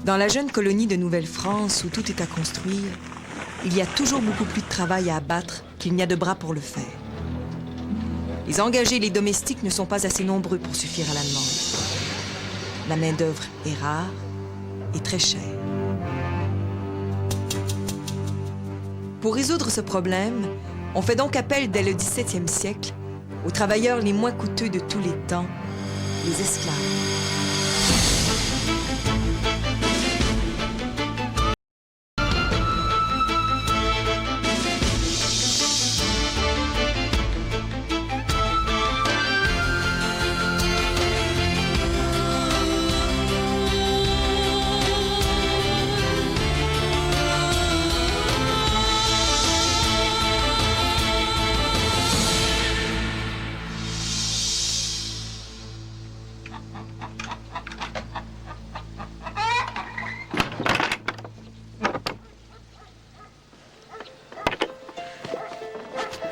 Dans la jeune colonie de Nouvelle-France, où tout est à construire, il y a toujours beaucoup plus de travail à abattre qu'il n'y a de bras pour le faire. Les engagés et les domestiques ne sont pas assez nombreux pour suffire à la demande. La main-d'œuvre est rare et très chère. Pour résoudre ce problème, on fait donc appel dès le XVIIe siècle aux travailleurs les moins coûteux de tous les temps, les esclaves.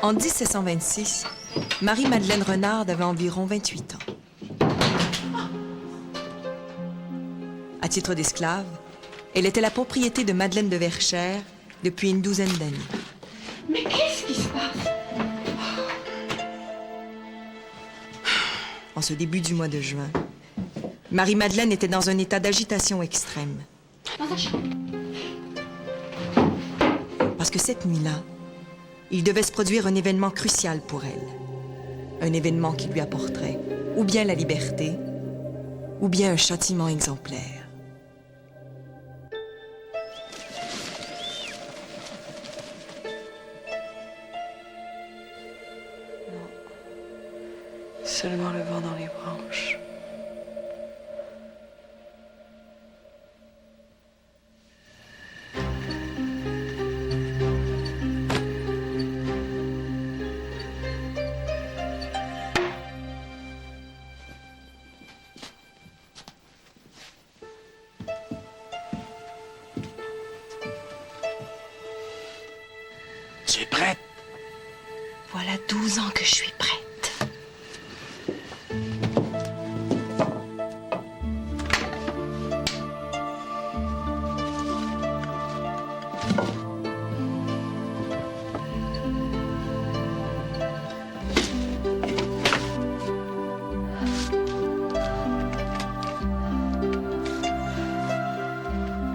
En 1726, Marie-Madeleine Renard avait environ 28 ans. À titre d'esclave, elle était la propriété de Madeleine de Verchères depuis une douzaine d'années. Mais qu'est-ce qui se passe? En ce début du mois de juin, Marie-Madeleine était dans un état d'agitation extrême. Dans ta chambre. Parce que cette nuit-là, il devait se produire un événement crucial pour elle. Un événement qui lui apporterait ou bien la liberté, ou bien un châtiment exemplaire. Seulement le vent dans les branches. Tu es prête? Voilà 12 ans que je suis prête.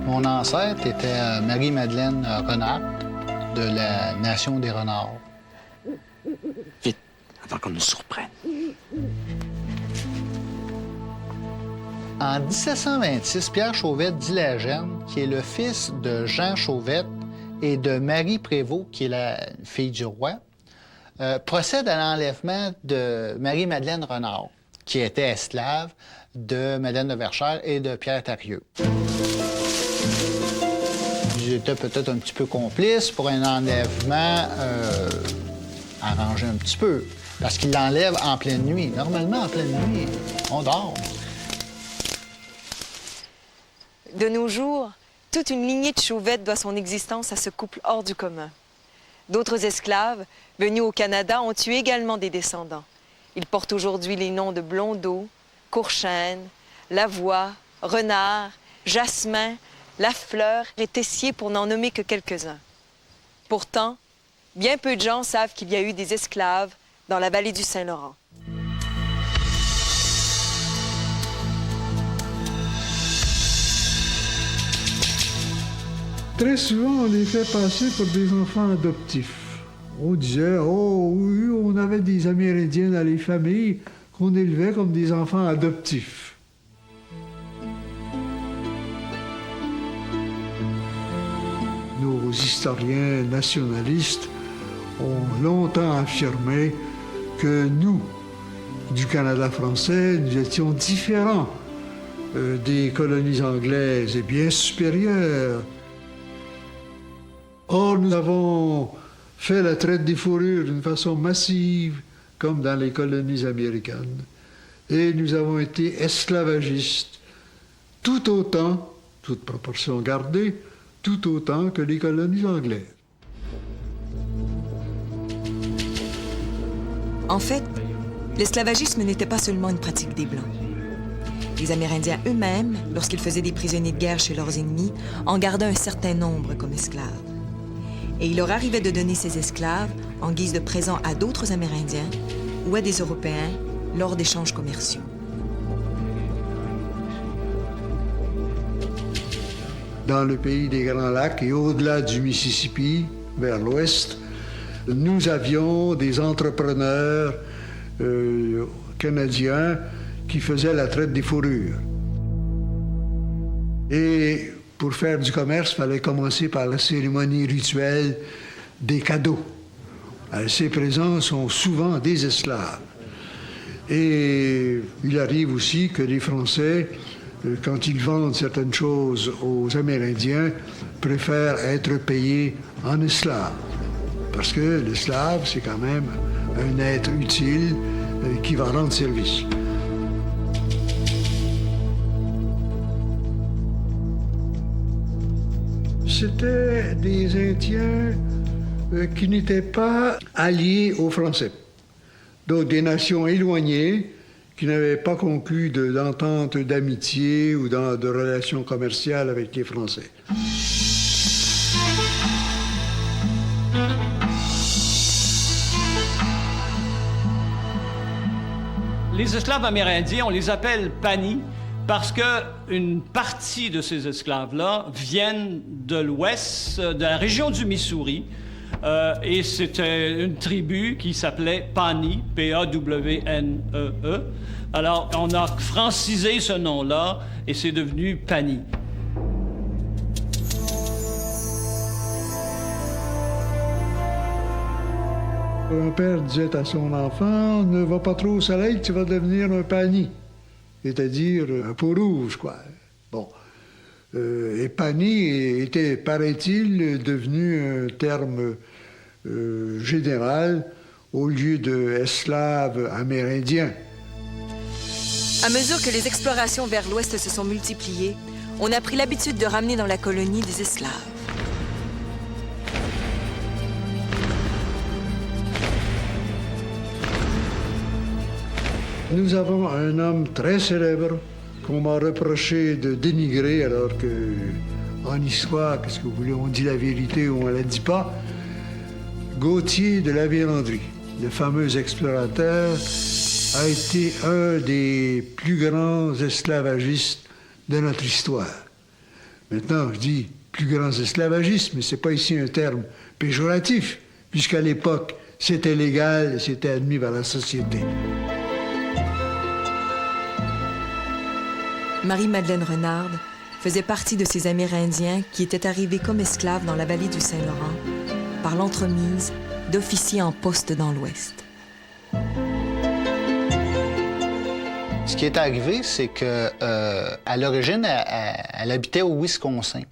Mon ancêtre était Marie-Madeleine Renard, de la Nation des Renards. Vite, avant qu'on nous surprenne. En 1726, Pierre Chauvette d'Illagène, qui est le fils de Jean Chauvette et de Marie Prévost, qui est la fille du roi, procède à l'enlèvement de Marie-Madeleine Renard, qui était esclave de Madeleine de Verchères et de Pierre Tharieux. Ils étaient peut-être un petit peu complices pour un enlèvement arrangé un petit peu, parce qu'ils l'enlèvent en pleine nuit. Normalement, en pleine nuit, on dort. De nos jours, toute une lignée de Chauvettes doit son existence à ce couple hors du commun. D'autres esclaves, venus au Canada, ont eu également des descendants. Ils portent aujourd'hui les noms de Blondeau, Courchaine, Lavoie, Renard, Jasmin, Lafleur et Tessier, pour n'en nommer que quelques-uns. Pourtant, bien peu de gens savent qu'il y a eu des esclaves dans la vallée du Saint-Laurent. Très souvent, on les fait passer pour des enfants adoptifs. On disait, oh oui, on avait des Amérindiens dans les familles qu'on élevait comme des enfants adoptifs. Nos historiens nationalistes ont longtemps affirmé que nous, du Canada français, nous étions différents des colonies anglaises et bien supérieurs. Or, nous avons fait la traite des fourrures d'une façon massive, comme dans les colonies américaines. Et nous avons été esclavagistes, tout autant, toute proportion gardée, tout autant que les colonies anglaises. En fait, l'esclavagisme n'était pas seulement une pratique des Blancs. Les Amérindiens eux-mêmes, lorsqu'ils faisaient des prisonniers de guerre chez leurs ennemis, en gardaient un certain nombre comme esclaves. Et il leur arrivait de donner ces esclaves en guise de présent à d'autres Amérindiens ou à des Européens lors d'échanges commerciaux. Dans le pays des Grands Lacs et au-delà du Mississippi, vers l'ouest, nous avions des entrepreneurs canadiens qui faisaient la traite des fourrures. Et pour faire du commerce, il fallait commencer par la cérémonie rituelle des cadeaux. Ces présents sont souvent des esclaves. Et il arrive aussi que les Français, quand ils vendent certaines choses aux Amérindiens, préfèrent être payés en esclaves. Parce que l'esclave, c'est quand même un être utile qui va rendre service. C'était des Indiens qui n'étaient pas alliés aux Français. Donc des nations éloignées qui n'avaient pas conclu d'entente d'amitié ou de relations commerciales avec les Français. Les esclaves amérindiens, on les appelle panis parce qu'une partie de ces esclaves-là viennent de l'ouest, de la région du Missouri, et c'était une tribu qui s'appelait Pawnee, P-A-W-N-E-E. Alors, on a francisé ce nom-là et c'est devenu Panis. Un père disait à son enfant, ne va pas trop au soleil, tu vas devenir un pani, c'est-à-dire un peau rouge, quoi. Bon. Et pani était, paraît-il, devenu un terme général au lieu de esclave amérindien. À mesure que les explorations vers l'ouest se sont multipliées, on a pris l'habitude de ramener dans la colonie des esclaves. Nous avons un homme très célèbre qu'on m'a reproché de dénigrer alors que, en histoire, qu'est-ce que vous voulez, on dit la vérité ou on ne la dit pas. Gauthier de la Vérendrye, le fameux explorateur, a été un des plus grands esclavagistes de notre histoire. Maintenant, je dis plus grands esclavagistes, mais ce n'est pas ici un terme péjoratif, puisqu'à l'époque, c'était légal et c'était admis par la société. Marie-Madeleine Renard faisait partie de ces Amérindiens qui étaient arrivés comme esclaves dans la vallée du Saint-Laurent par l'entremise d'officiers en poste dans l'Ouest. Ce qui est arrivé, c'est que à l'origine, elle habitait au Wisconsin.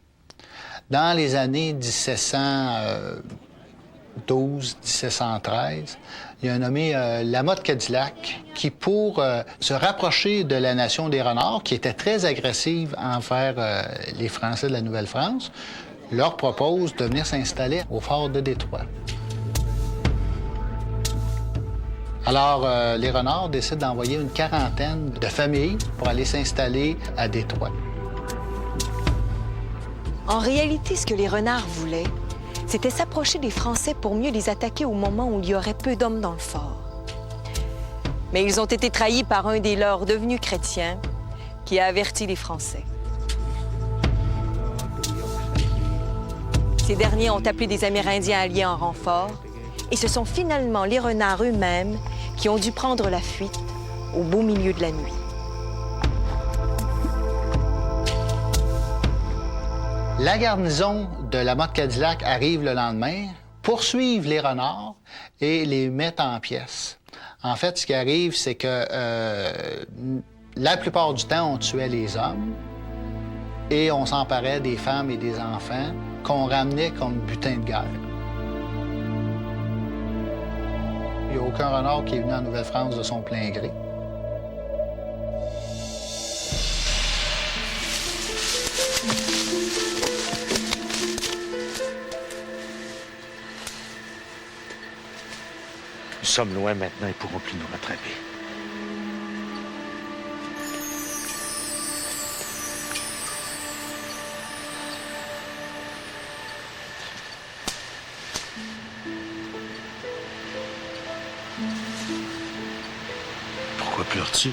Dans les années 1712-1713, il y a un nommé Lamotte Cadillac qui, pour se rapprocher de la nation des Renards, qui était très agressive envers les Français de la Nouvelle-France, leur propose de venir s'installer au fort de Détroit. Alors, les Renards décident d'envoyer une quarantaine de familles pour aller s'installer à Détroit. En réalité, ce que les Renards voulaient, c'était s'approcher des Français pour mieux les attaquer au moment où il y aurait peu d'hommes dans le fort. Mais ils ont été trahis par un des leurs devenus chrétiens qui a averti les Français. Ces derniers ont appelé des Amérindiens alliés en renfort et ce sont finalement les Renards eux-mêmes qui ont dû prendre la fuite au beau milieu de la nuit. La garnison de Lamotte Cadillac arrive le lendemain, poursuivent les Renards et les mettent en pièces. En fait, ce qui arrive, c'est que la plupart du temps, on tuait les hommes et on s'emparait des femmes et des enfants qu'on ramenait comme butin de guerre. Il n'y a aucun renard qui est venu en Nouvelle-France de son plein gré. Nous sommes loin maintenant, ils ne pourront plus nous rattraper. pleures-tu?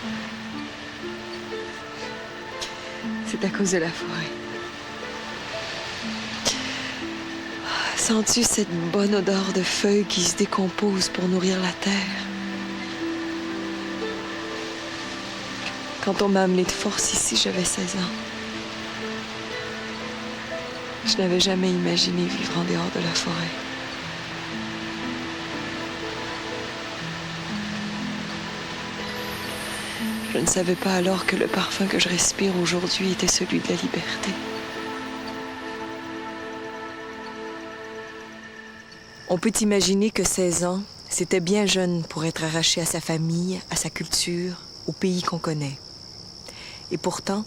C'est à cause de la forêt. Sens-tu cette bonne odeur de feuilles qui se décomposent pour nourrir la terre? Quand on m'a amené de force ici, j'avais 16 ans. Je n'avais jamais imaginé vivre en dehors de la forêt. Je ne savais pas alors que le parfum que je respire aujourd'hui était celui de la liberté. On peut imaginer que 16 ans, c'était bien jeune pour être arraché à sa famille, à sa culture, au pays qu'on connaît. Et pourtant,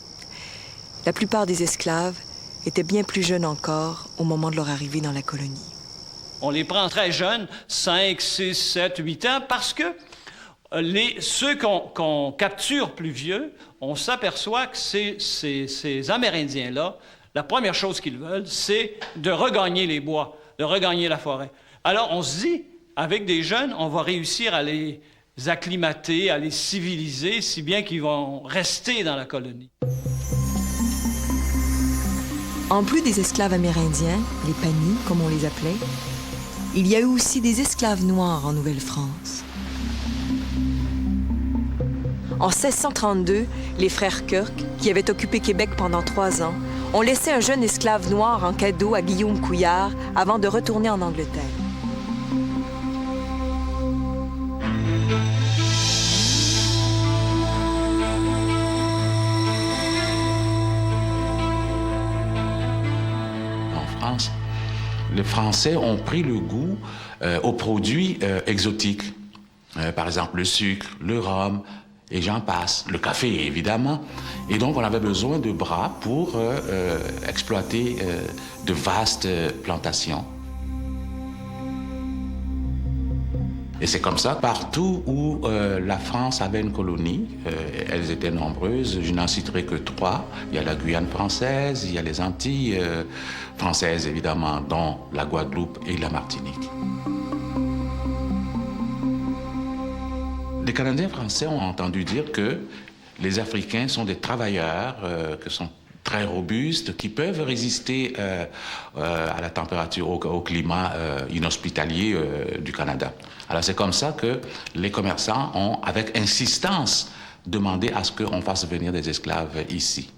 la plupart des esclaves étaient bien plus jeunes encore au moment de leur arrivée dans la colonie. On les prend très jeunes, 5, 6, 7, 8 ans, parce que ceux qu'on capture plus vieux, on s'aperçoit que ces Amérindiens-là, la première chose qu'ils veulent, c'est de regagner les bois, de regagner la forêt. Alors, on se dit, avec des jeunes, on va réussir à les acclimater, à les civiliser, si bien qu'ils vont rester dans la colonie. En plus des esclaves amérindiens, les panis, comme on les appelait, il y a eu aussi des esclaves noirs en Nouvelle-France. En 1632, les frères Kirk, qui avaient occupé Québec pendant 3 ans, ont laissé un jeune esclave noir en cadeau à Guillaume Couillard avant de retourner en Angleterre. En France, les Français ont pris le goût aux produits exotiques. Par exemple, le sucre, le rhum, et j'en passe. Le café, évidemment. Et donc, on avait besoin de bras pour exploiter de vastes plantations. Et c'est comme ça, partout où la France avait une colonie, elles étaient nombreuses, je n'en citerai que 3. Il y a la Guyane française, il y a les Antilles françaises, évidemment, dont la Guadeloupe et la Martinique. Les Canadiens français ont entendu dire que les Africains sont des travailleurs, que sont très robustes, qui peuvent résister à la température, au climat inhospitalier du Canada. Alors c'est comme ça que les commerçants ont, avec insistance, demandé à ce qu'on fasse venir des esclaves ici.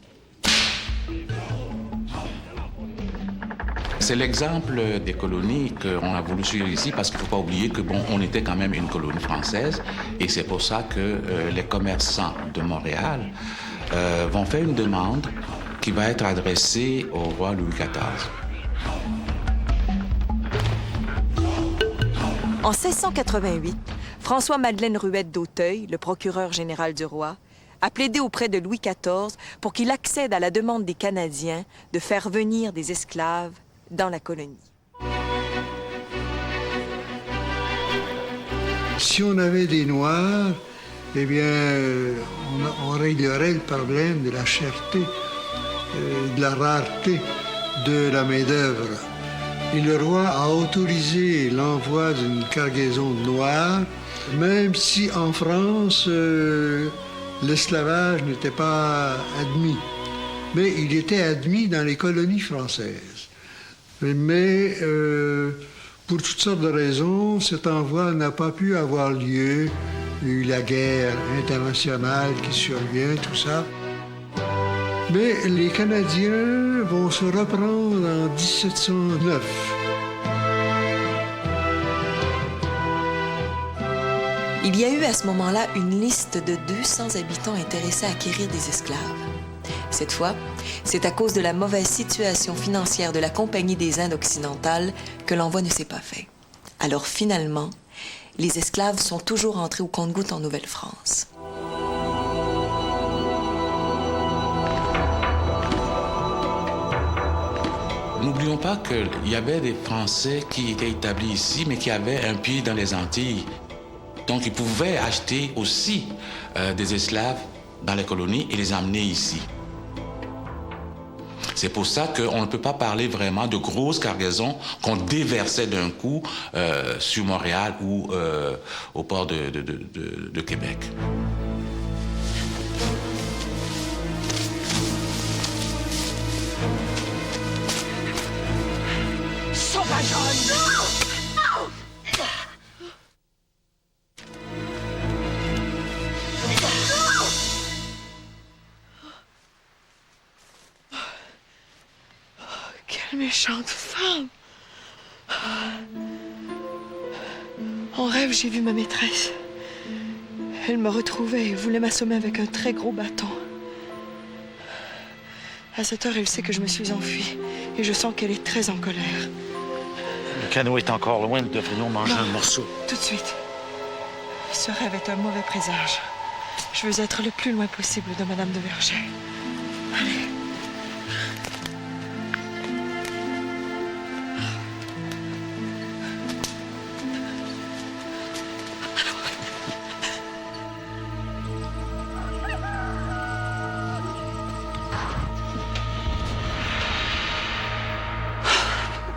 C'est l'exemple des colonies qu'on a voulu suivre ici parce qu'il ne faut pas oublier que, bon, on était quand même une colonie française et c'est pour ça que les commerçants de Montréal vont faire une demande qui va être adressée au roi Louis XIV. En 1688, François-Madeleine Ruette d'Auteuil, le procureur général du roi, a plaidé auprès de Louis XIV pour qu'il accède à la demande des Canadiens de faire venir des esclaves dans la colonie. Si on avait des Noirs, eh bien, on réglerait le problème de la cherté, de la rareté de la main-d'œuvre. Et le roi a autorisé l'envoi d'une cargaison de Noirs, même si en France, l'esclavage n'était pas admis. Mais il était admis dans les colonies françaises. Mais pour toutes sortes de raisons, cet envoi n'a pas pu avoir lieu. Il y a eu la guerre internationale qui survient, tout ça. Mais les Canadiens vont se reprendre en 1709. Il y a eu à ce moment-là une liste de 200 habitants intéressés à acquérir des esclaves. Cette fois, c'est à cause de la mauvaise situation financière de la Compagnie des Indes occidentales que l'envoi ne s'est pas fait. Alors finalement, les esclaves sont toujours entrés au compte-gouttes en Nouvelle-France. N'oublions pas qu'il y avait des Français qui étaient établis ici, mais qui avaient un pied dans les Antilles. Donc ils pouvaient acheter aussi des esclaves dans les colonies et les amener ici. C'est pour ça qu'on ne peut pas parler vraiment de grosses cargaisons qu'on déversait d'un coup sur Montréal ou au port de Québec. méchante femme. En rêve, j'ai vu ma maîtresse. Elle me retrouvait et voulait m'assommer avec un très gros bâton. À cette heure, elle sait que je me suis enfuie et je sens qu'elle est très en colère. Le canot est encore loin, nous devrions manger Non, un morceau. Tout de suite. Ce rêve est un mauvais présage. Je veux être le plus loin possible de Madame de Verger. Allez.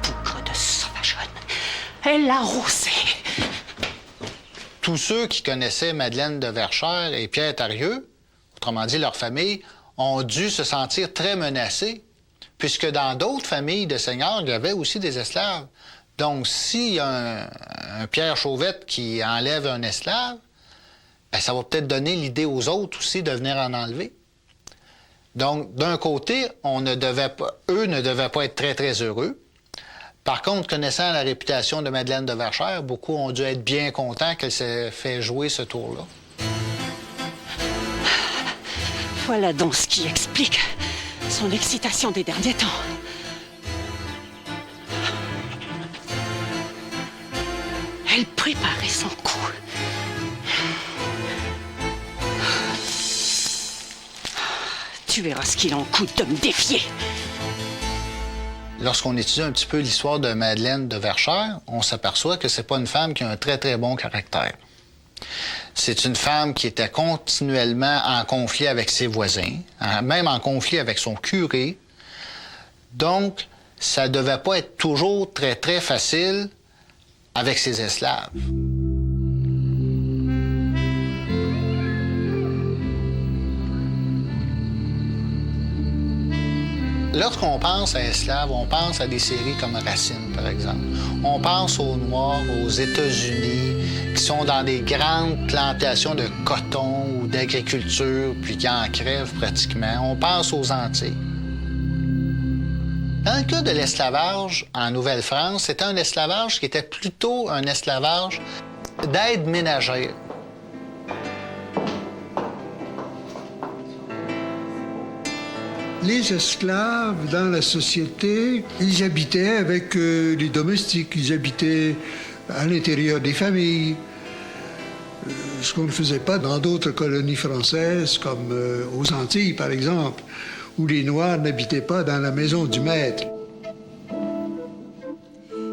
Bougre de sauvageonne. Elle l'a roussé. Tous ceux qui connaissaient Madeleine de Verchères et Pierre Tarieux, autrement dit leur famille, ont dû se sentir très menacés, puisque dans d'autres familles de seigneurs, il y avait aussi des esclaves. Donc, s'il y a un Pierre Chauvette qui enlève un esclave, bien, ça va peut-être donner l'idée aux autres aussi de venir en enlever. Donc, d'un côté, eux ne devaient pas être très, très heureux. Par contre, connaissant la réputation de Madeleine de Verchères, beaucoup ont dû être bien contents qu'elle s'ait fait jouer ce tour-là. Voilà donc ce qui explique son excitation des derniers temps. Elle préparait son coup. Tu verras ce qu'il en coûte de me défier. Lorsqu'on étudie un petit peu l'histoire de Madeleine de Verchères, on s'aperçoit que c'est pas une femme qui a un très, très bon caractère. C'est une femme qui était continuellement en conflit avec ses voisins, même en conflit avec son curé. Donc, ça devait pas être toujours très, très facile avec ses esclaves. Lorsqu'on pense à esclaves, on pense à des séries comme Racine, par exemple. On pense aux Noirs, aux États-Unis, qui sont dans des grandes plantations de coton ou d'agriculture, puis qui en crèvent pratiquement. On pense aux Antilles. Dans le cas de l'esclavage en Nouvelle-France, c'était un esclavage qui était plutôt un esclavage d'aide ménagère. Les esclaves, dans la société, ils habitaient avec les domestiques, ils habitaient à l'intérieur des familles, ce qu'on ne faisait pas dans d'autres colonies françaises, comme aux Antilles, par exemple, où les Noirs n'habitaient pas dans la maison du maître.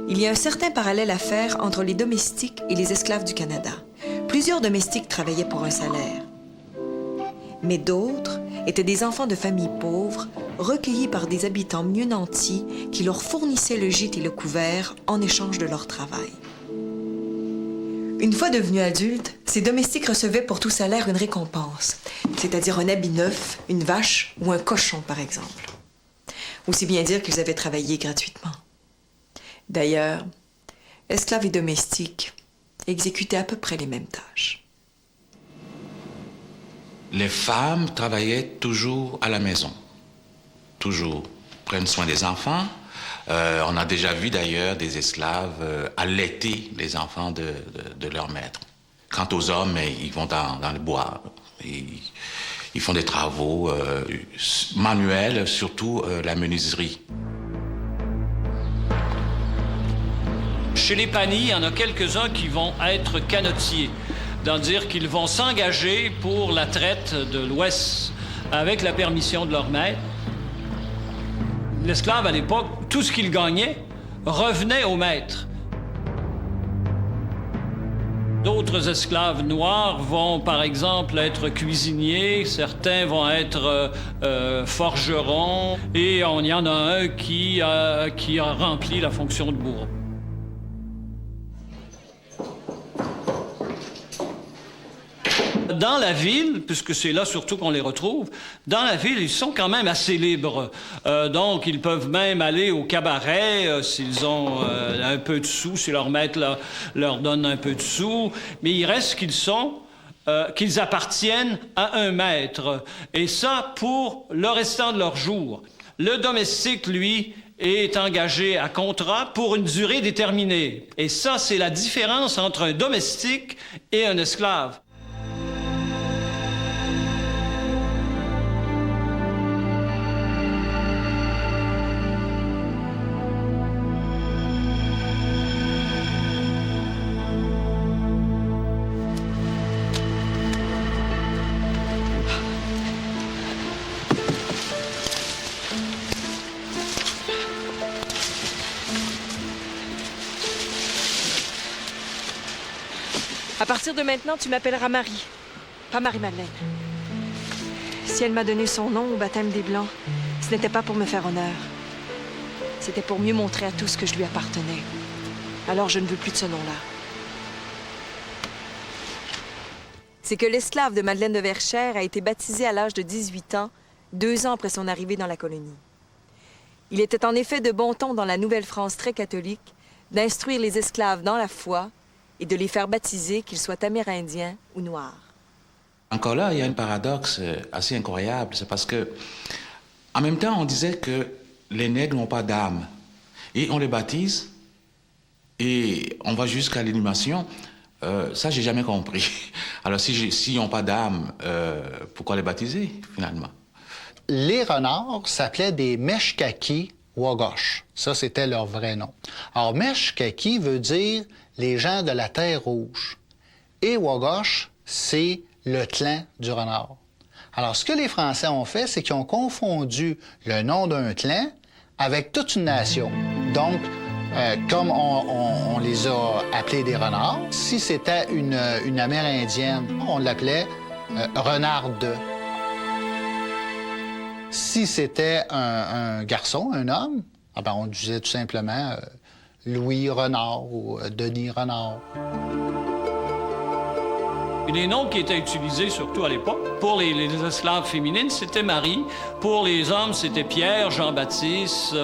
Il y a un certain parallèle à faire entre les domestiques et les esclaves du Canada. Plusieurs domestiques travaillaient pour un salaire. Mais d'autres étaient des enfants de familles pauvres, recueillis par des habitants mieux nantis qui leur fournissaient le gîte et le couvert en échange de leur travail. Une fois devenus adultes, ces domestiques recevaient pour tout salaire une récompense, c'est-à-dire un habit neuf, une vache ou un cochon, par exemple. Aussi bien dire qu'ils avaient travaillé gratuitement. D'ailleurs, esclaves et domestiques exécutaient à peu près les mêmes tâches. Les femmes travaillaient toujours à la maison, toujours, prennent soin des enfants. On a déjà vu d'ailleurs des esclaves allaiter les enfants de leur maître. Quant aux hommes, ils vont dans le bois, ils font des travaux manuels, surtout la menuiserie. Chez les Panis, il y en a quelques-uns qui vont être canotiers. C'est-à-dire qu'ils vont s'engager pour la traite de l'Ouest avec la permission de leur maître. L'esclave, à l'époque, tout ce qu'il gagnait revenait au maître. D'autres esclaves noirs vont, par exemple, être cuisiniers, certains vont être forgerons, et il y en a un qui a rempli la fonction de bourreau. Dans la ville, puisque c'est là surtout qu'on les retrouve, dans la ville, ils sont quand même assez libres. Donc, ils peuvent même aller au cabaret s'ils ont un peu de sous, si leur maître leur donne un peu de sous. Mais il reste qu'ils appartiennent à un maître. Et ça, pour le restant de leur jour. Le domestique, lui, et est engagé à contrat pour une durée déterminée. Et ça, c'est la différence entre un domestique et un esclave. À partir de maintenant, tu m'appelleras Marie, pas Marie-Madeleine. Si elle m'a donné son nom au baptême des Blancs, ce n'était pas pour me faire honneur. C'était pour mieux montrer à tous que je lui appartenais. Alors je ne veux plus de ce nom-là. C'est que l'esclave de Madeleine de Verchères a été baptisé à l'âge de 18 ans, 2 ans après son arrivée dans la colonie. Il était en effet de bon ton dans la Nouvelle-France très catholique d'instruire les esclaves dans la foi et de les faire baptiser, qu'ils soient amérindiens ou noirs. Encore là, il y a un paradoxe assez incroyable. C'est parce que, en même temps, on disait que les nègres n'ont pas d'âme. Et on les baptise, et on va jusqu'à l'inhumation. Ça, j'ai jamais compris. Alors, s'ils n'ont pas d'âme, pourquoi les baptiser, finalement? Les renards s'appelaient des Meshkaki Wagosh. Ça, c'était leur vrai nom. Alors, Meshkaki veut dire les gens de la terre rouge. Et Wagosh, c'est le clan du renard. Alors, ce que les Français ont fait, c'est qu'ils ont confondu le nom d'un clan avec toute une nation. Donc, comme on les a appelés des renards, si c'était une Amérindienne, on l'appelait Renarde. Si c'était un garçon, un homme, on disait tout simplement Louis Renard ou Denis Renard. Et les noms qui étaient utilisés, surtout à l'époque, pour les esclaves féminines, c'était Marie. Pour les hommes, c'était Pierre, Jean-Baptiste,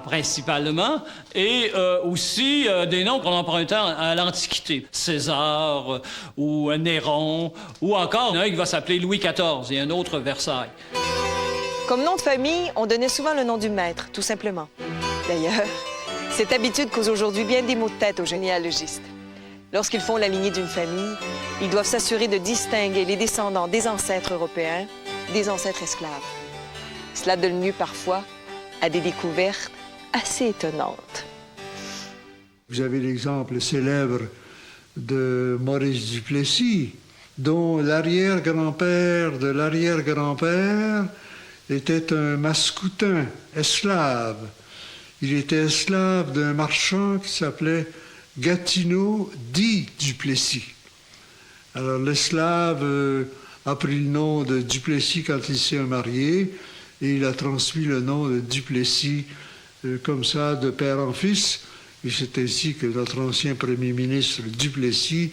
principalement. Et aussi des noms qu'on empruntait à l'Antiquité. César ou Néron, ou encore un qui va s'appeler Louis XIV et un autre Versailles. Comme nom de famille, on donnait souvent le nom du maître, tout simplement. D'ailleurs, cette habitude cause aujourd'hui bien des maux de tête aux généalogistes. Lorsqu'ils font la lignée d'une famille, ils doivent s'assurer de distinguer les descendants des ancêtres européens des ancêtres esclaves. Cela donne lieu parfois à des découvertes assez étonnantes. Vous avez l'exemple célèbre de Maurice Duplessis, dont l'arrière-grand-père de l'arrière-grand-père était un mascoutin, esclave. Il était esclave d'un marchand qui s'appelait Gatineau dit Duplessis. Alors l'esclave a pris le nom de Duplessis quand il s'est marié et il a transmis le nom de Duplessis comme ça de père en fils. Et c'est ainsi que notre ancien premier ministre Duplessis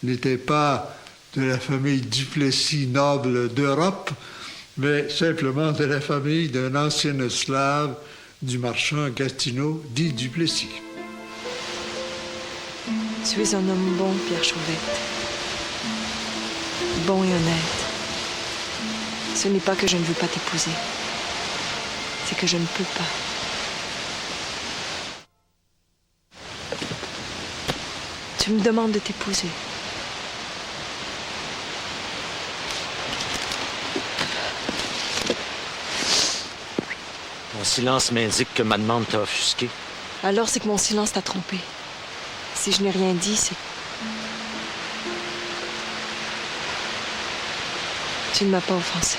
n'était pas de la famille Duplessis noble d'Europe, mais simplement de la famille d'un ancien esclave du marchand Gatineau dit Duplessis. Tu es un homme bon, Pierre Chauvette. Bon et honnête. Ce n'est pas que je ne veux pas t'épouser. C'est que je ne peux pas. Tu me demandes de t'épouser. Mon silence m'indique que ma demande t'a offusqué. Alors c'est que mon silence t'a trompé. Si je n'ai rien dit, c'est... Tu ne m'as pas offensé.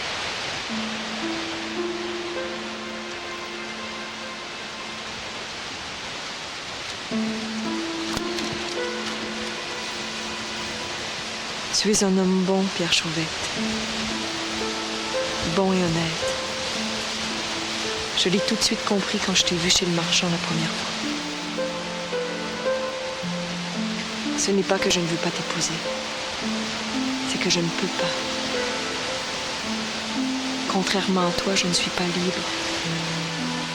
Tu es un homme bon, Pierre Chauvette. Bon et honnête. Je l'ai tout de suite compris quand je t'ai vu chez le marchand la première fois. Ce n'est pas que je ne veux pas t'épouser. C'est que je ne peux pas. Contrairement à toi, je ne suis pas libre.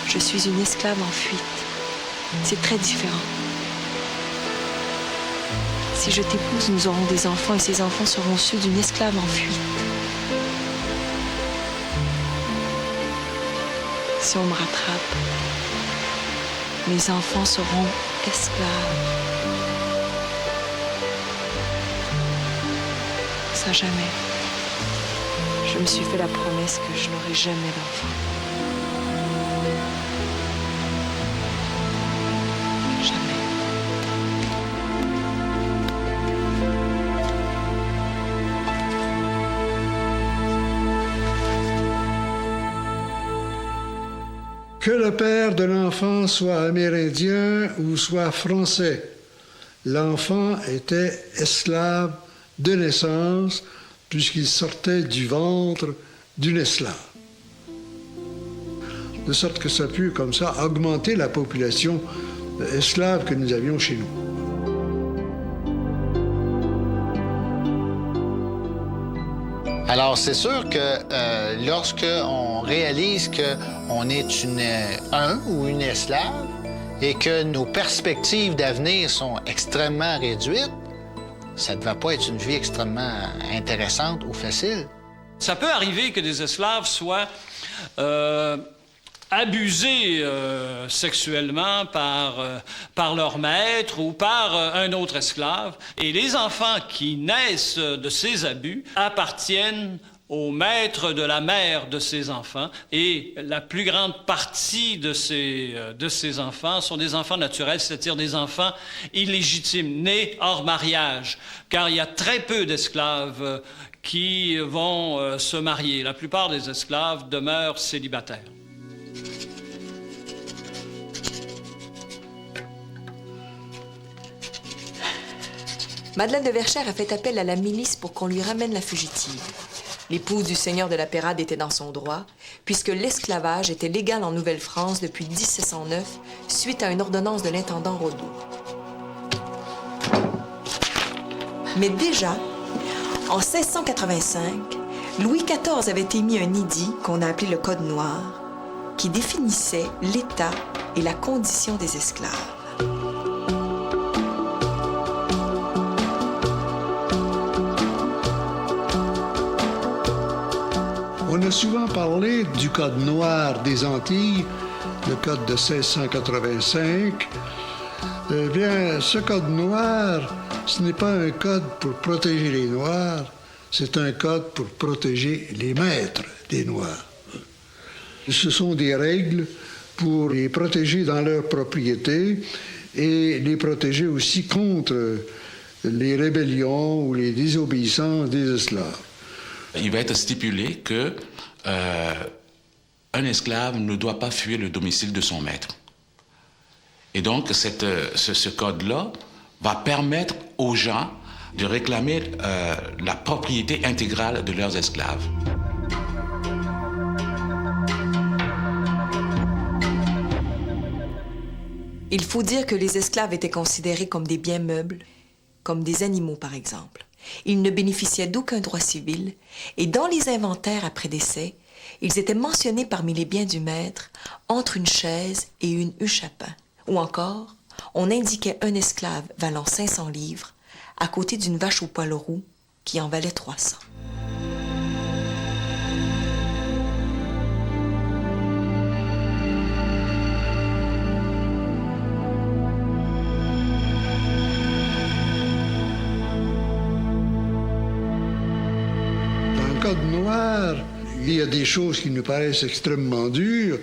Je suis une esclave en fuite. C'est très différent. Si je t'épouse, nous aurons des enfants et ces enfants seront ceux d'une esclave en fuite. Si on me rattrape, mes enfants seront esclaves. Ça jamais. Je me suis fait la promesse que je n'aurai jamais d'enfants. Jamais. Que le père de l'enfant soit amérindien ou soit français, l'enfant était esclave de naissance puisqu'il sortait du ventre d'une esclave. De sorte que ça a pu, comme ça, augmenter la population esclave que nous avions chez nous. Alors, c'est sûr que lorsqu'on réalise qu'on est un ou une esclave et que nos perspectives d'avenir sont extrêmement réduites, ça ne devait pas être une vie extrêmement intéressante ou facile. Ça peut arriver que des esclaves soient abusés sexuellement par leur maître ou par un autre esclave. Et les enfants qui naissent de ces abus appartiennent au maître de la mère de ces enfants. Et la plus grande partie de ces enfants sont des enfants naturels, c'est-à-dire des enfants illégitimes, nés hors mariage. Car il y a très peu d'esclaves qui vont se marier. La plupart des esclaves demeurent célibataires. Madeleine de Verchères a fait appel à la milice pour qu'on lui ramène la fugitive. L'épouse du seigneur de la Pérade était dans son droit, puisque l'esclavage était légal en Nouvelle-France depuis 1709, suite à une ordonnance de l'intendant Rodeau. Mais déjà, en 1685, Louis XIV avait émis un édit qu'on a appelé le Code noir, qui définissait l'état et la condition des esclaves. On a souvent parlé du Code noir des Antilles, le Code de 1685. Eh bien, ce Code noir, ce n'est pas un code pour protéger les Noirs, c'est un code pour protéger les maîtres des Noirs. Ce sont des règles pour les protéger dans leur propriété et les protéger aussi contre les rébellions ou les désobéissances des esclaves. Il va être stipulé que un esclave ne doit pas fuir le domicile de son maître. Et donc, ce code-là va permettre aux gens de réclamer la propriété intégrale de leurs esclaves. Il faut dire que les esclaves étaient considérés comme des biens meubles, comme des animaux par exemple. Ils ne bénéficiaient d'aucun droit civil et dans les inventaires après décès, ils étaient mentionnés parmi les biens du maître entre une chaise et une huche à pain. Ou encore, on indiquait un esclave valant 500 livres à côté d'une vache au poil roux qui en valait 300. Code noir, il y a des choses qui nous paraissent extrêmement dures,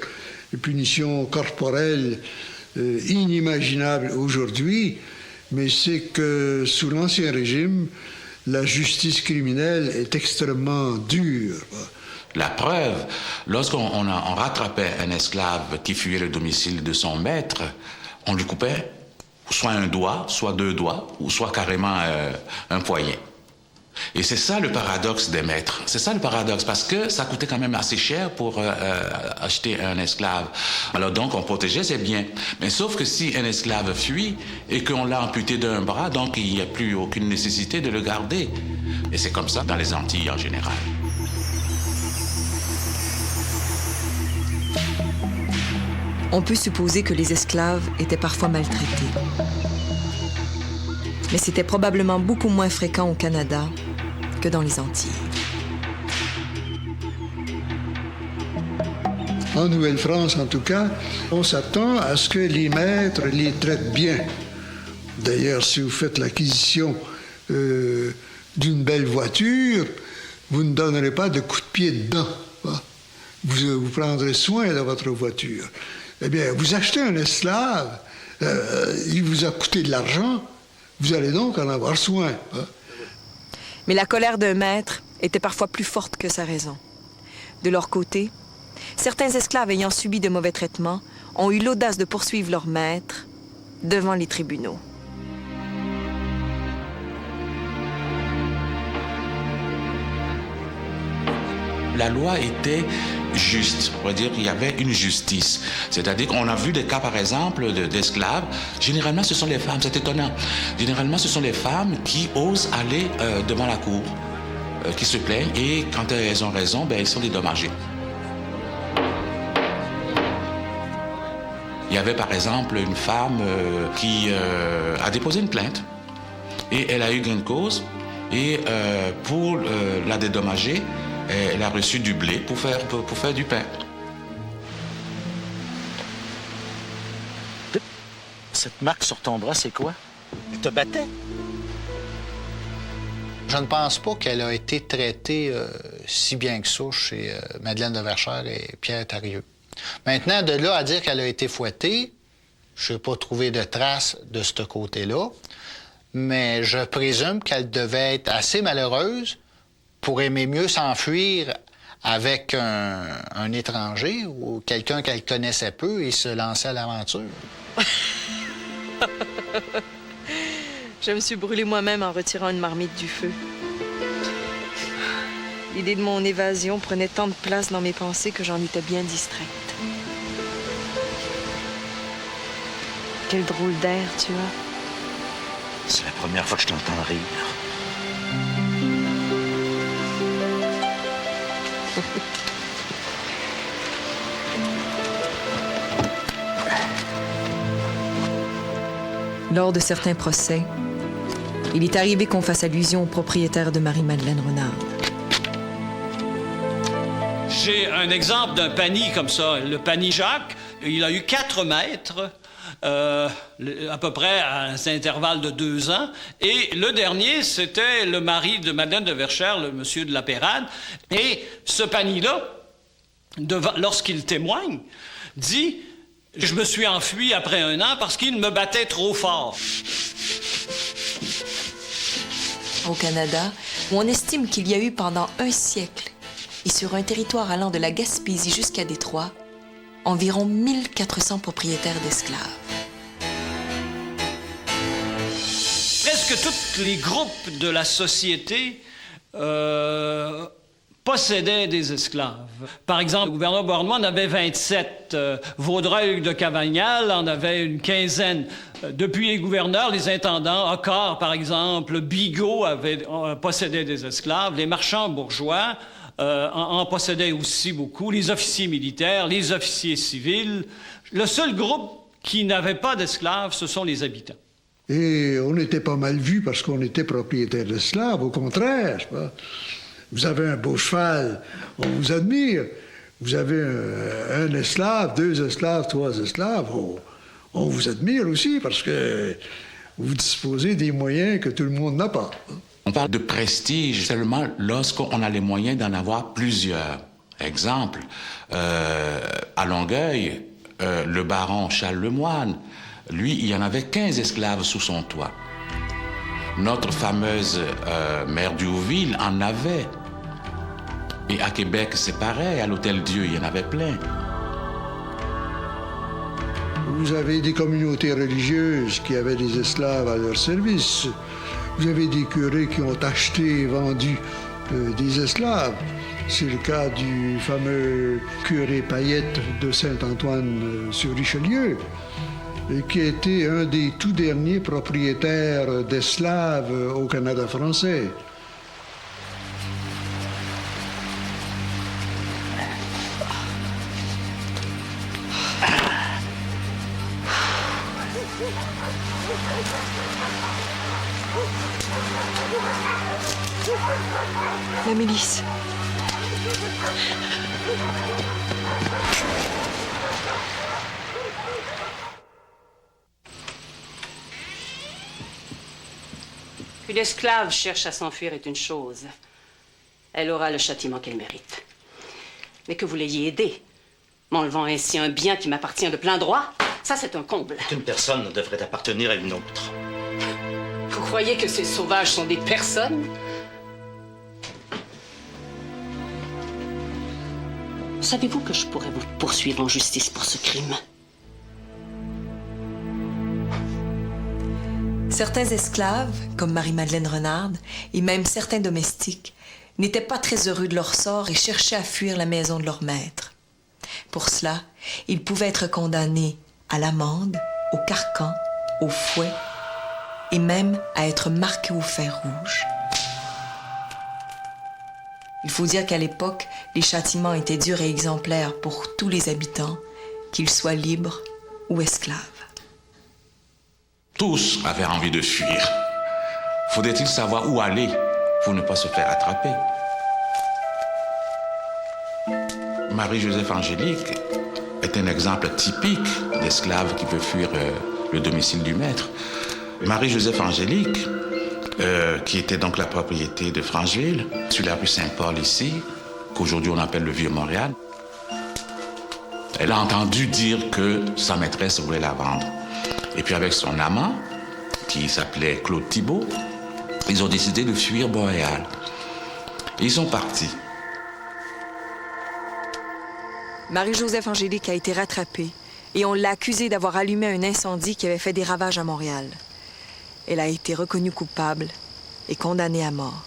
des punitions corporelles inimaginables aujourd'hui, mais c'est que sous l'Ancien Régime, la justice criminelle est extrêmement dure. La preuve, lorsqu'on rattrapait un esclave qui fuyait le domicile de son maître, on lui coupait soit un doigt, soit 2 doigts, ou soit carrément un poignet. Et c'est ça le paradoxe des maîtres. C'est ça le paradoxe, parce que ça coûtait quand même assez cher pour acheter un esclave. Alors donc, on protégeait ses biens. Mais sauf que si un esclave fuit et qu'on l'a amputé d'un bras, donc il n'y a plus aucune nécessité de le garder. Et c'est comme ça dans les Antilles en général. On peut supposer que les esclaves étaient parfois maltraités. Mais c'était probablement beaucoup moins fréquent au Canada que dans les Antilles. En Nouvelle-France, en tout cas, on s'attend à ce que les maîtres les traitent bien. D'ailleurs, si vous faites l'acquisition d'une belle voiture, vous ne donnerez pas de coup de pied dedans. Hein? Vous prendrez soin de votre voiture. Eh bien, vous achetez un esclave, il vous a coûté de l'argent, vous allez donc en avoir soin. Hein? Mais la colère d'un maître était parfois plus forte que sa raison. De leur côté, certains esclaves ayant subi de mauvais traitements ont eu l'audace de poursuivre leur maître devant les tribunaux. La loi était juste, on va dire qu'il y avait une justice. C'est-à-dire qu'on a vu des cas, par exemple, d'esclaves. Généralement, ce sont les femmes, c'est étonnant. Généralement, ce sont les femmes qui osent aller devant la cour, qui se plaignent, et quand elles ont raison, elles sont dédommagées. Il y avait, par exemple, une femme qui a déposé une plainte, et elle a eu gain de cause, et pour la dédommager, elle a reçu du blé pour faire du pain. Cette marque sur ton bras, c'est quoi? Elle te battait? Je ne pense pas qu'elle a été traitée si bien que ça chez Madeleine de Verchères et Pierre Tarieux. Maintenant, de là à dire qu'elle a été fouettée, je n'ai pas trouvé de traces de ce côté-là, mais je présume qu'elle devait être assez malheureuse pour aimer mieux s'enfuir avec un étranger ou quelqu'un qu'elle connaissait peu et se lancer à l'aventure. Je me suis brûlée moi-même en retirant une marmite du feu. L'idée de mon évasion prenait tant de place dans mes pensées que j'en étais bien distraite. Quel drôle d'air tu as. C'est la première fois que je t'entends rire. Lors de certains procès, il est arrivé qu'on fasse allusion au propriétaire de Marie-Madeleine Renard. J'ai un exemple d'un pani comme ça, le pani Jacques. Il a eu 4 maîtres, à peu près à un intervalle de 2 ans. Et le dernier, c'était le mari de Madeleine de Verchères, le monsieur de la Pérade. Et ce pani-là, lorsqu'il témoigne, dit « Je me suis enfui après 1 an parce qu'il me battait trop fort. » Au Canada, où on estime qu'il y a eu pendant 1 siècle, et sur un territoire allant de la Gaspésie jusqu'à Détroit, environ 1400 propriétaires d'esclaves. Presque tous les groupes de la société possédaient des esclaves. Par exemple, le gouverneur Beauharnois en avait 27. Vaudreuil de Cavagnal en avait une 15aine. Depuis les gouverneurs, les intendants, Hoccart, par exemple, Bigot possédaient des esclaves. Les marchands bourgeois en possédaient aussi beaucoup. Les officiers militaires, les officiers civils. Le seul groupe qui n'avait pas d'esclaves, ce sont les habitants. Et on n'était pas mal vu parce qu'on était propriétaire d'esclaves, au contraire. Vous avez un beau cheval, on vous admire. Vous avez un esclave, 2 esclaves, 3 esclaves, on vous admire aussi parce que vous disposez des moyens que tout le monde n'a pas. On parle de prestige seulement lorsqu'on a les moyens d'en avoir plusieurs. Exemple, à Longueuil, le baron Charles Lemoine, lui, il y en avait 15 esclaves sous son toit. Notre fameuse mère d'Youville en avait. Et à Québec, c'est pareil, à l'Hôtel-Dieu, il y en avait plein. Vous avez des communautés religieuses qui avaient des esclaves à leur service. Vous avez des curés qui ont acheté et vendu des esclaves. C'est le cas du fameux curé Payette de Saint-Antoine sur Richelieu, qui a été un des tout derniers propriétaires d'esclaves au Canada français. La milice. Qu'une esclave cherche à s'enfuir est une chose. Elle aura le châtiment qu'elle mérite. Mais que vous l'ayez aidée, m'enlevant ainsi un bien qui m'appartient de plein droit, ça c'est un comble. Une personne ne devrait appartenir à une autre. Vous croyez que ces sauvages sont des personnes? Savez-vous que je pourrais vous poursuivre en justice pour ce crime? Certains esclaves, comme Marie-Madeleine Renard, et même certains domestiques, n'étaient pas très heureux de leur sort et cherchaient à fuir la maison de leur maître. Pour cela, ils pouvaient être condamnés à l'amende, au carcan, au fouet et même à être marqués au fer rouge. Il faut dire qu'à l'époque, les châtiments étaient durs et exemplaires pour tous les habitants, qu'ils soient libres ou esclaves. Tous avaient envie de fuir. Faudrait-il savoir où aller pour ne pas se faire attraper? Marie-Joseph Angélique est un exemple typique d'esclave qui veut fuir le domicile du maître. Marie-Joseph Angélique, qui était donc la propriété de Francheville, sur la rue Saint-Paul ici, qu'aujourd'hui on appelle le Vieux-Montréal, elle a entendu dire que sa maîtresse voulait la vendre. Et puis avec son amant, qui s'appelait Claude Thibault, ils ont décidé de fuir Montréal. Et ils sont partis. Marie-Joseph Angélique a été rattrapée et on l'a accusée d'avoir allumé un incendie qui avait fait des ravages à Montréal. Elle a été reconnue coupable et condamnée à mort.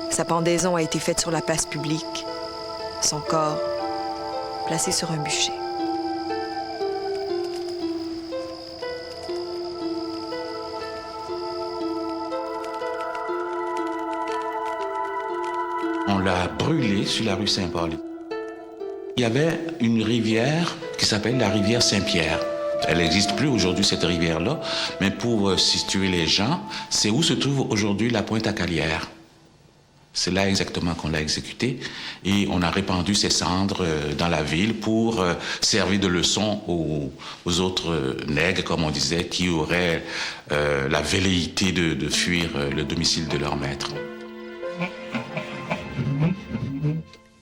Sa pendaison a été faite sur la place publique. Son corps placé sur un bûcher. On l'a brûlée sur la rue Saint-Paul. Il y avait une rivière qui s'appelle la rivière Saint-Pierre. Elle n'existe plus aujourd'hui, cette rivière-là, mais pour situer les gens, c'est où se trouve aujourd'hui la Pointe-à-Calière. C'est là exactement qu'on l'a exécutée et on a répandu ses cendres dans la ville pour servir de leçon aux autres nègres, comme on disait, qui auraient la velléité de fuir le domicile de leur maître.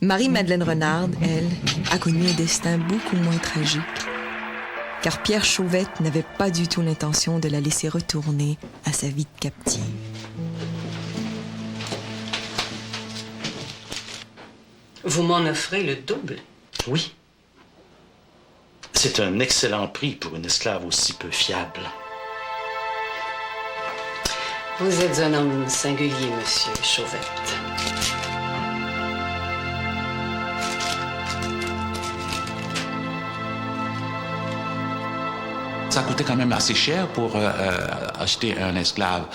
Marie-Madeleine Renard, elle, a connu un destin beaucoup moins tragique, car Pierre Chauvette n'avait pas du tout l'intention de la laisser retourner à sa vie de captive. Vous m'en offrez le double? Oui. C'est un excellent prix pour une esclave aussi peu fiable. Vous êtes un homme singulier, monsieur Chauvette. Ça coûtait quand même assez cher pour acheter un esclave.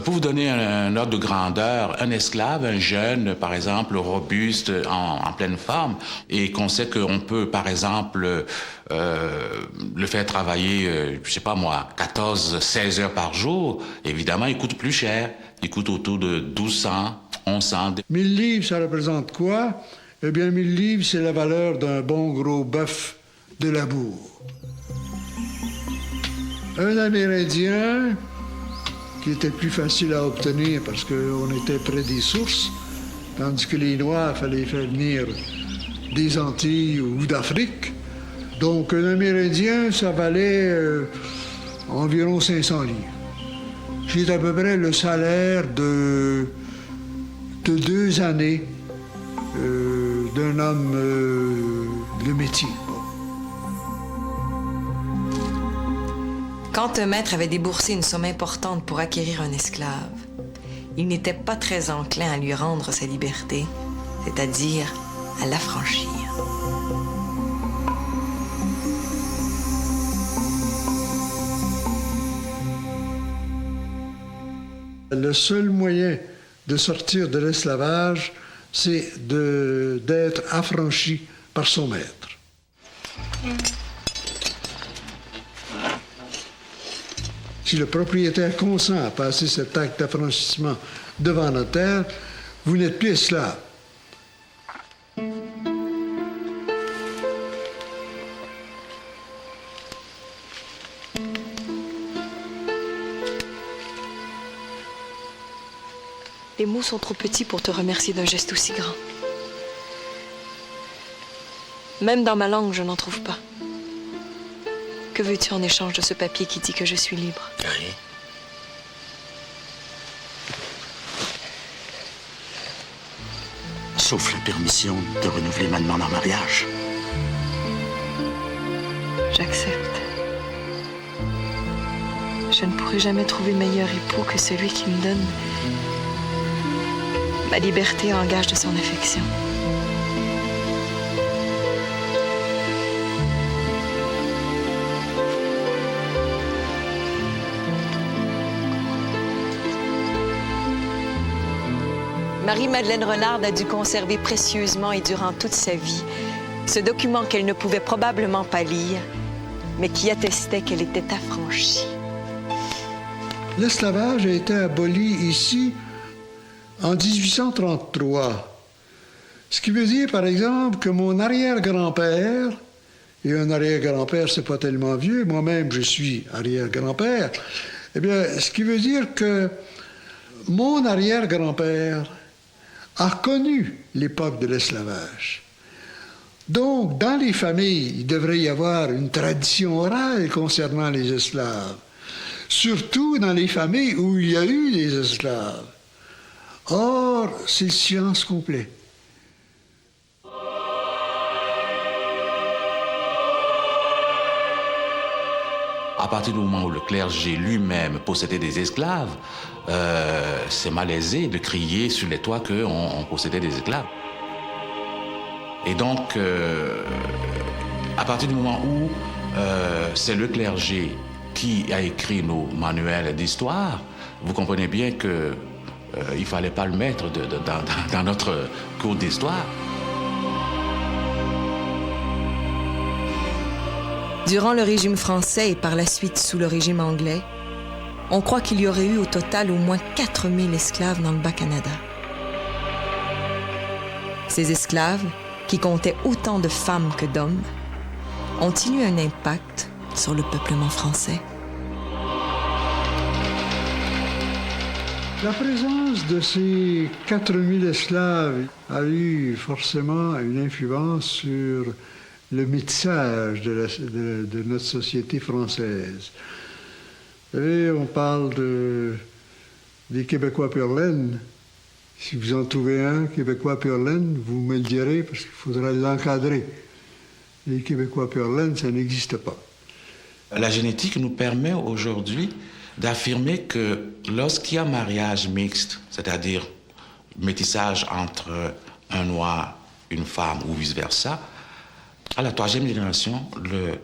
Pour vous donner un ordre de grandeur, un esclave, un jeune, par exemple, robuste, en pleine forme, et qu'on sait qu'on peut, par exemple, le faire travailler, je sais pas moi, 14, 16 heures par jour, évidemment, il coûte plus cher. Il coûte autour de 1200, 1100. 1000 livres, ça représente quoi? Eh bien, 1000 livres, c'est la valeur d'un bon gros bœuf de labour. Un Amérindien, qui était plus facile à obtenir parce qu'on était près des sources, tandis que les Noirs, il fallait faire venir des Antilles ou d'Afrique. Donc, un Amérindien, ça valait environ 500 livres. C'est à peu près le salaire de 2 années d'un homme de métier. Quand un maître avait déboursé une somme importante pour acquérir un esclave, il n'était pas très enclin à lui rendre sa liberté, c'est-à-dire à l'affranchir. Le seul moyen de sortir de l'esclavage, c'est d'être affranchi par son maître. Si le propriétaire consent à passer cet acte d'affranchissement devant notaire, vous n'êtes plus esclave. Les mots sont trop petits pour te remercier d'un geste aussi grand. Même dans ma langue, je n'en trouve pas. Que veux-tu en échange de ce papier qui dit que je suis libre? Rien. Sauf la permission de renouveler ma demande en mariage. J'accepte. Je ne pourrai jamais trouver meilleur époux que celui qui me donne ma liberté en gage de son affection. Marie-Madeleine Renard a dû conserver précieusement et durant toute sa vie ce document qu'elle ne pouvait probablement pas lire, mais qui attestait qu'elle était affranchie. L'esclavage a été aboli ici en 1833. Ce qui veut dire, par exemple, que mon arrière-grand-père, et un arrière-grand-père, c'est pas tellement vieux, moi-même, je suis arrière-grand-père, eh bien, ce qui veut dire que mon arrière-grand-père a connu l'époque de l'esclavage. Donc, dans les familles, il devrait y avoir une tradition orale concernant les esclaves, surtout dans les familles où il y a eu des esclaves. Or, c'est le silence complet. À partir du moment où le clergé lui-même possédait des esclaves, c'est malaisé de crier sur les toits qu'on possédait des esclaves. Et donc, à partir du moment où c'est le clergé qui a écrit nos manuels d'histoire, vous comprenez bien que il ne fallait pas le mettre dans notre cours d'histoire. Durant le régime français et par la suite sous le régime anglais, on croit qu'il y aurait eu au total au moins 4000 esclaves dans le Bas-Canada. Ces esclaves, qui comptaient autant de femmes que d'hommes, ont-ils eu un impact sur le peuplement français? La présence de ces 4000 esclaves a eu forcément une influence sur le métissage de notre société française. Vous savez, on parle des Québécois pure laine. Si vous en trouvez un, Québécois pure laine, vous me le direz parce qu'il faudra l'encadrer. Les Québécois pure laine, ça n'existe pas. La génétique nous permet aujourd'hui d'affirmer que lorsqu'il y a mariage mixte, c'est-à-dire métissage entre un noir, une femme ou vice-versa, à la 3e génération,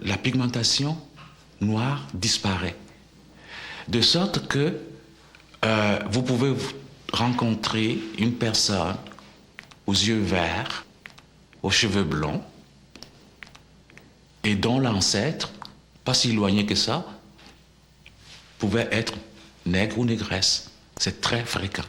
la pigmentation noire disparaît. De sorte que vous pouvez rencontrer une personne aux yeux verts, aux cheveux blonds, et dont l'ancêtre, pas si éloigné que ça, pouvait être nègre ou négresse. C'est très fréquent.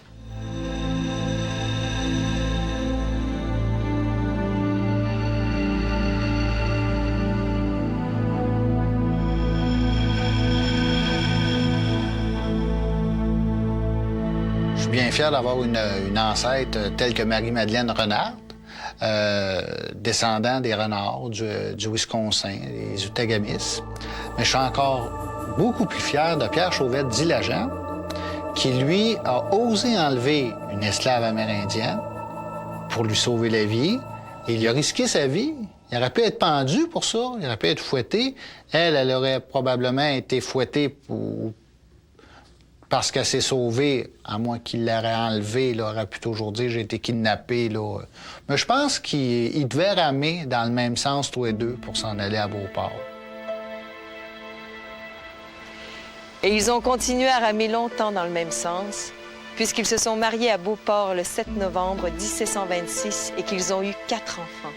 Je suis bien fier d'avoir une ancêtre telle que Marie-Madeleine Renard, descendant des renards du Wisconsin, des Outaouais. Mais je suis encore beaucoup plus fier de Pierre Chauvette dit Lagent, qui, lui, a osé enlever une esclave amérindienne pour lui sauver la vie. Et il a risqué sa vie. Il aurait pu être pendu pour ça, il aurait pu être fouetté. Elle aurait probablement été fouettée parce qu'elle s'est sauvée, à moins qu'il l'aurait enlevée. Il aurait pu toujours dire « j'ai été kidnappé ». Mais je pense qu'ils devaient ramer dans le même sens, tous les deux, pour s'en aller à Beauport. Et ils ont continué à ramer longtemps dans le même sens, puisqu'ils se sont mariés à Beauport le 7 novembre 1726 et qu'ils ont eu 4 enfants.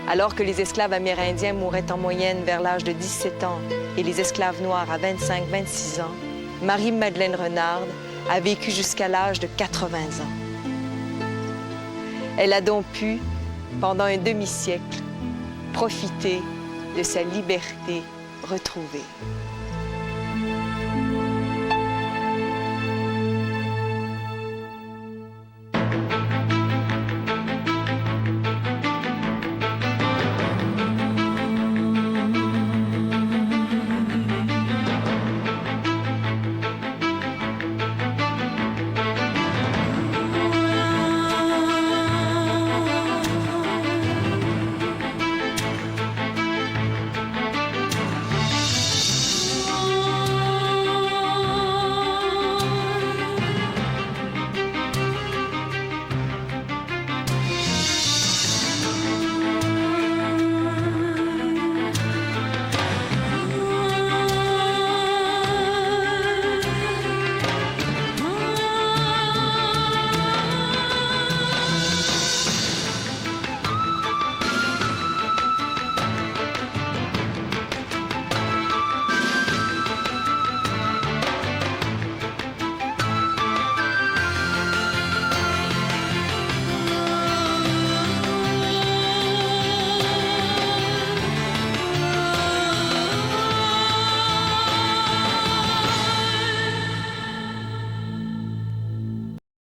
Alors que les esclaves amérindiens mouraient en moyenne vers l'âge de 17 ans et les esclaves noirs à 25-26 ans, Marie-Madeleine Renard a vécu jusqu'à l'âge de 80 ans. Elle a donc pu, pendant un demi-siècle, profiter de sa liberté retrouvée.